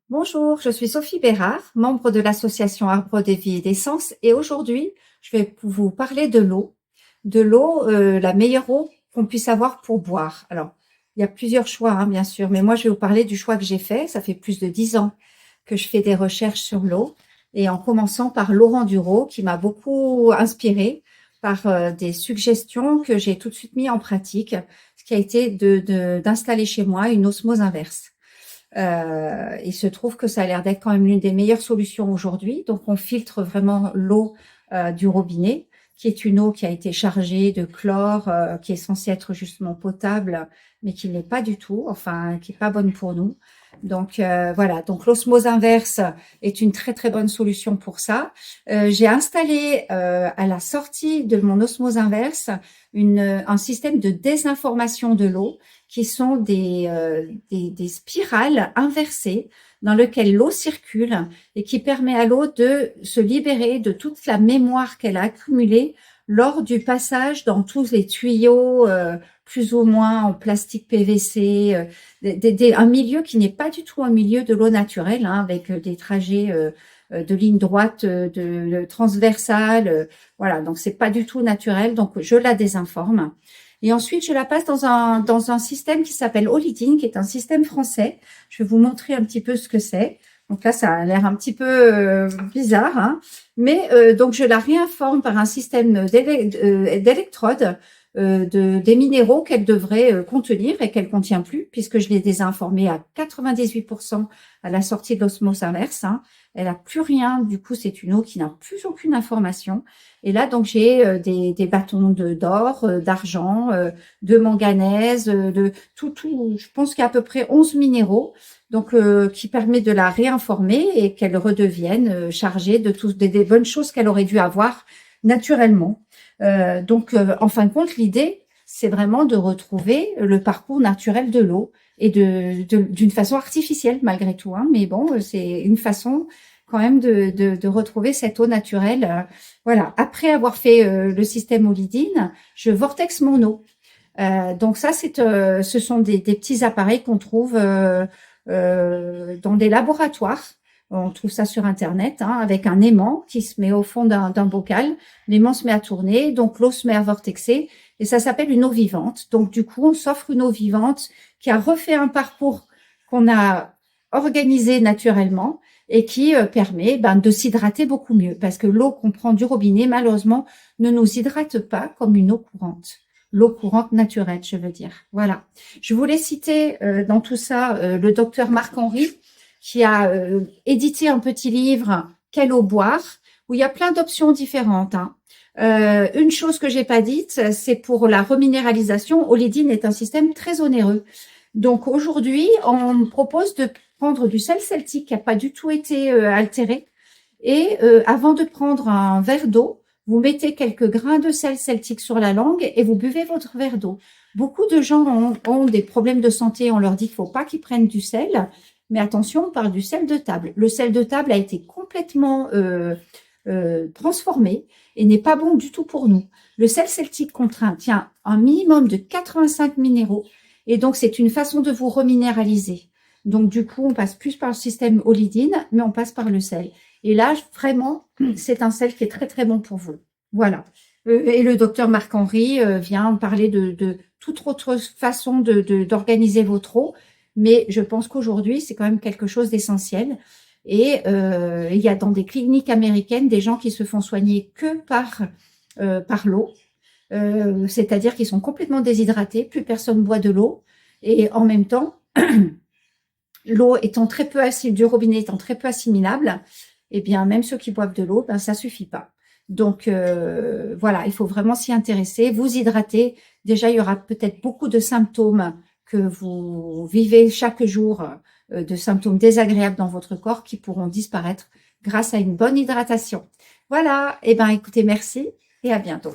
Bonjour, je suis Sophie Bérard, membre de l'association Arbre des Vies et d'Essence, et aujourd'hui, je vais vous parler de l'eau. De l'eau, la meilleure eau qu'on puisse avoir pour boire. Alors, il y a plusieurs choix, hein, bien sûr, mais moi, je vais vous parler du choix que j'ai fait. Ça fait plus de 10 ans que je fais des recherches sur l'eau, et en commençant par Laurent Duro, qui m'a beaucoup inspirée par des suggestions que j'ai tout de suite mis en pratique, ce qui a été d'installer chez moi une osmose inverse. Il se trouve que ça a l'air d'être quand même l'une des meilleures solutions aujourd'hui. Donc, on filtre vraiment l'eau du robinet, qui est une eau qui a été chargée de chlore, qui est censée être justement potable, mais qui ne l'est pas du tout, enfin, qui n'est pas bonne pour nous. Donc, voilà. Donc, l'osmose inverse est une très, très bonne solution pour ça. J'ai installé à la sortie de mon osmose inverse un système de désinformation de l'eau qui sont des spirales inversées dans lesquelles l'eau circule et qui permet à l'eau de se libérer de toute la mémoire qu'elle a accumulée lors du passage dans tous les tuyaux, plus ou moins en plastique PVC, un milieu qui n'est pas du tout un milieu de l'eau naturelle, hein, avec des trajets de ligne droite, de transversale, voilà, donc c'est pas du tout naturel, donc je la désinforme. Et ensuite, je la passe dans un système qui s'appelle Olidine, qui est un système français. Je vais vous montrer un petit peu ce que c'est. Donc là, ça a l'air un petit peu bizarre, hein. Mais donc, je la réinforme par un système d'électrodes des minéraux qu'elle devrait contenir et qu'elle contient plus, puisque je l'ai désinformée à 98% à la sortie de l'osmose inverse, hein. Elle n'a plus rien. Du coup, c'est une eau qui n'a plus aucune information. Et là, donc, j'ai des bâtons d'or, d'argent, de manganèse, de tout. Je pense qu'il y a à peu près 11 minéraux, donc qui permet de la réinformer et qu'elle redevienne chargée de toutes des bonnes choses qu'elle aurait dû avoir naturellement. Donc, en fin de compte, l'idée, c'est vraiment de retrouver le parcours naturel de l'eau et d'une façon artificielle malgré tout, hein, mais bon, c'est une façon quand même de retrouver cette eau naturelle. Voilà. Après avoir fait le système Olidine, je vortex mon eau. Donc ça, ce sont des petits appareils qu'on trouve dans des laboratoires. On trouve ça sur Internet, hein, avec un aimant qui se met au fond d'un bocal. L'aimant se met à tourner, donc l'eau se met à vortexer, et ça s'appelle une eau vivante. Donc du coup, on s'offre une eau vivante qui a refait un parcours qu'on a organisé naturellement et qui permet de s'hydrater beaucoup mieux. Parce que l'eau qu'on prend du robinet, malheureusement, ne nous hydrate pas comme une eau courante. L'eau courante naturelle, je veux dire. Voilà. Je voulais citer dans tout ça le docteur Marc-Henri, qui a édité un petit livre « Quelle eau boire ?» où il y a plein d'options différentes, hein. Une chose que j'ai pas dite, c'est pour la reminéralisation. Olidine est un système très onéreux. Donc aujourd'hui, on me propose de prendre du sel celtique qui n'a pas du tout été altéré. Et avant de prendre un verre d'eau, vous mettez quelques grains de sel celtique sur la langue et vous buvez votre verre d'eau. Beaucoup de gens ont des problèmes de santé. On leur dit qu'il ne faut pas qu'ils prennent du sel. Mais attention, on parle du sel de table. Le sel de table a été complètement transformé et n'est pas bon du tout pour nous. Le sel celtique contient un minimum de 85 minéraux et donc c'est une façon de vous reminéraliser. Donc du coup, on passe plus par le système Olidine, mais on passe par le sel. Et là, vraiment, c'est un sel qui est très très bon pour vous. Voilà. Et le docteur Marc-Henri vient parler de toute autre façon d'organiser votre eau. Mais je pense qu'aujourd'hui, c'est quand même quelque chose d'essentiel. Et il y a dans des cliniques américaines des gens qui se font soigner que par l'eau. C'est-à-dire qu'ils sont complètement déshydratés, plus personne boit de l'eau. Et en même temps, l'eau étant très peu du robinet étant très peu assimilable, eh bien, même ceux qui boivent de l'eau, ça suffit pas. Donc, voilà, il faut vraiment s'y intéresser, vous hydrater. Déjà, il y aura peut-être beaucoup de symptômes que vous vivez chaque jour, de symptômes désagréables dans votre corps qui pourront disparaître grâce à une bonne hydratation. Voilà, eh bien, écoutez, merci et à bientôt.